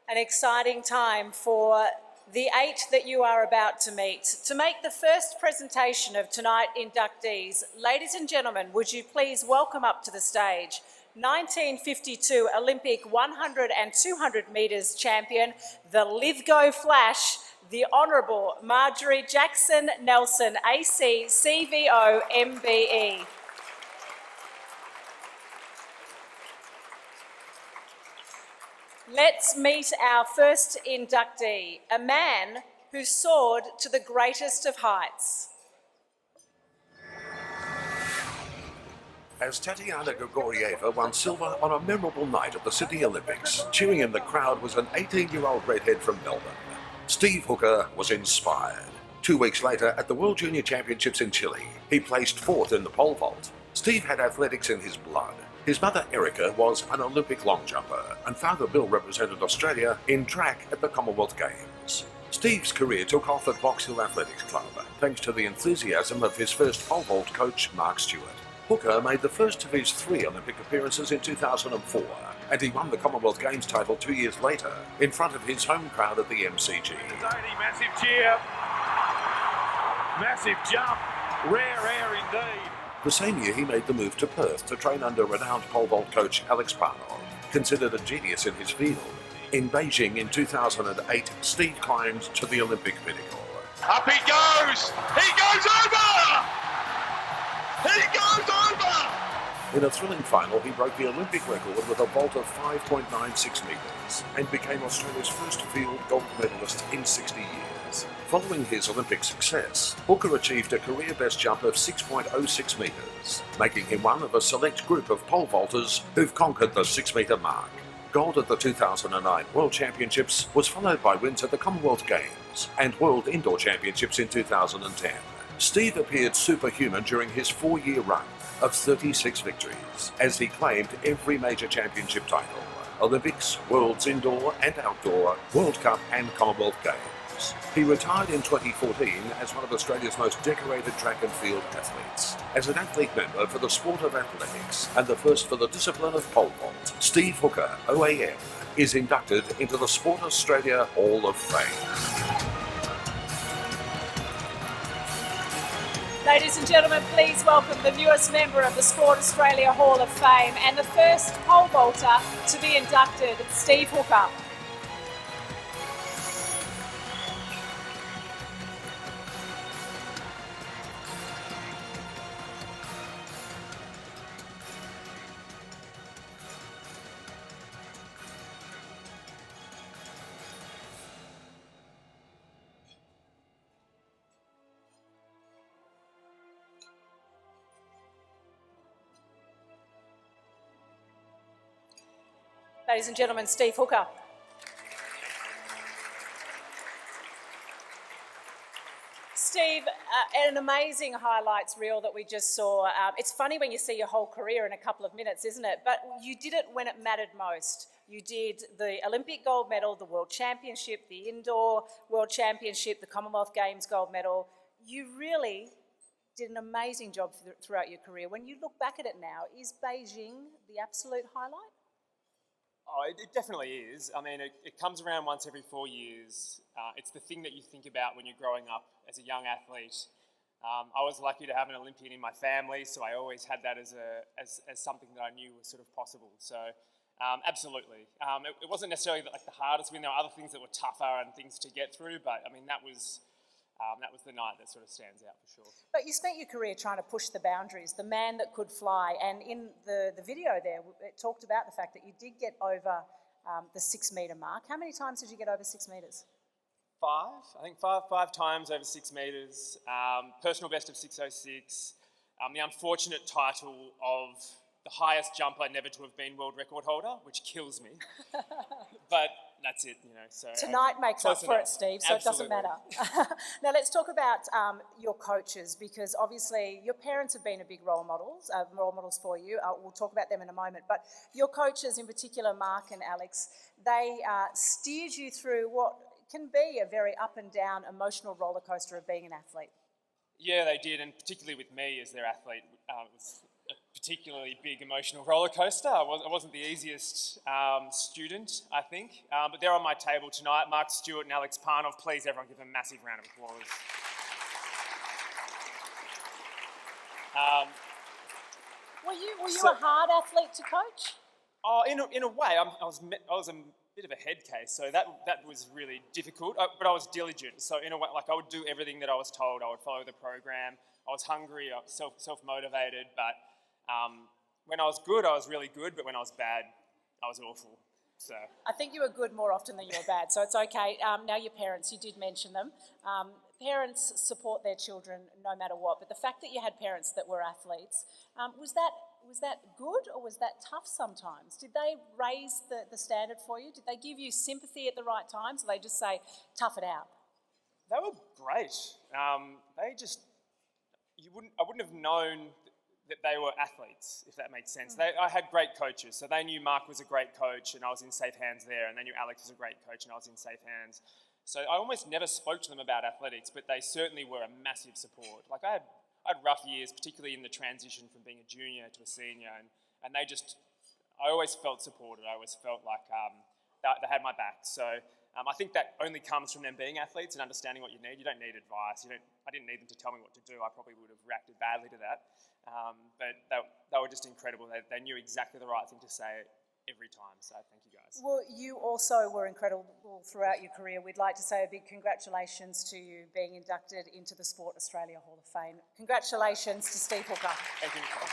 An exciting time for the 8 that you are about to meet. To make the first presentation of tonight inductees, ladies and gentlemen, would you please welcome up to the stage 1952 Olympic 100 and 200 metres champion, the Lithgow Flash, the Honourable Marjorie Jackson Nelson, AC CVO MBE. Let's meet our first inductee, a man who soared to the greatest of heights. As Tatiana Grigorieva won silver on a memorable night at the Sydney Olympics, cheering in the crowd was an 18-year-old redhead from Melbourne. Steve Hooker was inspired. 2 weeks later, at the World Junior Championships in Chile, he placed 4th in the pole vault. Steve had athletics in his blood. His mother, Erica, was an Olympic long jumper, and father, Bill, represented Australia in track at the Commonwealth Games. Steve's career took off at Box Hill Athletics Club, thanks to the enthusiasm of his first pole vault coach, Mark Stewart. Hooker made the first of his 3 Olympic appearances in 2004, and he won the Commonwealth Games title 2 years later in front of his home crowd at the MCG. Massive cheer, massive jump, rare air indeed. The same year he made the move to Perth to train under renowned pole vault coach Alex Parnov, considered a genius in his field. In Beijing in 2008, Steve climbed to the Olympic pinnacle. Up he goes! He goes over! He goes over! In a thrilling final, he broke the Olympic record with a vault of 5.96 metres and became Australia's first field gold medalist in 60 years. Following his Olympic success, Hooker achieved a career best jump of 6.06 metres, making him one of a select group of pole vaulters who've conquered the 6 metre mark. Gold at the 2009 World Championships was followed by wins at the Commonwealth Games and World Indoor Championships in 2010. Steve appeared superhuman during his 4-year run of 36 victories, as he claimed every major championship title: Olympics, Worlds Indoor and Outdoor, World Cup and Commonwealth Games. He retired in 2014 as one of Australia's most decorated track and field athletes. As an athlete member for the sport of athletics and the first for the discipline of pole vault, Steve Hooker, OAM, is inducted into the Sport Australia Hall of Fame. Ladies and gentlemen, please welcome the newest member of the Sport Australia Hall of Fame and the first pole vaulter to be inducted, Steve Hooker. Ladies and gentlemen, Steve Hooker. Steve, an amazing highlights reel that we just saw. It's funny when you see your whole career in a couple of minutes, isn't it? But you did it when it mattered most. You did the Olympic gold medal, the World Championship, the Indoor World Championship, the Commonwealth Games gold medal. You really did an amazing job throughout your career. When you look back at it now, is Beijing the absolute highlight? Oh, it definitely is. I mean, it comes around once every 4 years. It's the thing that you think about when you're growing up as a young athlete. I was lucky to have an Olympian in my family, so I always had that as something that I knew was sort of possible. So, absolutely. It wasn't necessarily like the hardest win. There were other things that were tougher and things to get through, but I mean, that was the night that sort of stands out for sure. But you spent your career trying to push the boundaries, the man that could fly. And in the video there, it talked about the fact that you did get over the 6 metre mark. How many times did you get over 6 metres? 5. I think five times over 6 metres. Personal best of 6:06. The unfortunate title of the highest jumper never to have been world record holder, which kills me. But that's it, you know. So tonight makes up for it, Steve, so Absolutely. it doesn't matter. Now let's talk about your coaches, because obviously your parents have been a big role models for you. We'll talk about them in a moment. But your coaches, in particular, Mark and Alex, they steered you through what can be a very up and down emotional roller coaster of being an athlete. Yeah, they did, and particularly with me as their athlete, it was particularly big emotional roller coaster. I wasn't the easiest student, I think. But they're on my table tonight. Mark Stewart and Alex Parnov. Please, everyone, give them a massive round of applause. Were you a hard athlete to coach? Oh, in a way, I was a bit of a head case, so that was really difficult. But I was diligent, so in a way, like I would do everything that I was told. I would follow the program. I was hungry, I was self-motivated. But when I was good, I was really good. But when I was bad, I was awful. So I think you were good more often than you were bad, so it's okay. Now your parents, you did mention them. Parents support their children no matter what, but the fact that you had parents that were athletes, was that good or was that tough sometimes? Did they raise the standard for you? Did they give you sympathy at the right times, or they just say, tough it out? they were great. I wouldn't have known that they were athletes, if that makes sense. I had great coaches, so they knew Mark was a great coach and I was in safe hands there, and they knew Alex was a great coach and I was in safe hands. So I almost never spoke to them about athletics, but they certainly were a massive support. Like I had rough years, particularly in the transition from being a junior to a senior, and I always felt supported. I always felt like they had my back. So I think that only comes from them being athletes and understanding what you need. You don't need advice. I didn't need them to tell me what to do. I probably would have reacted badly to that. But they were just incredible. They knew exactly the right thing to say every time. So thank you guys. Well, you also were incredible throughout your career. We'd like to say a big congratulations to you being inducted into the Sport Australia Hall of Fame. Congratulations to Steve Hooker. Thank you, Nicole.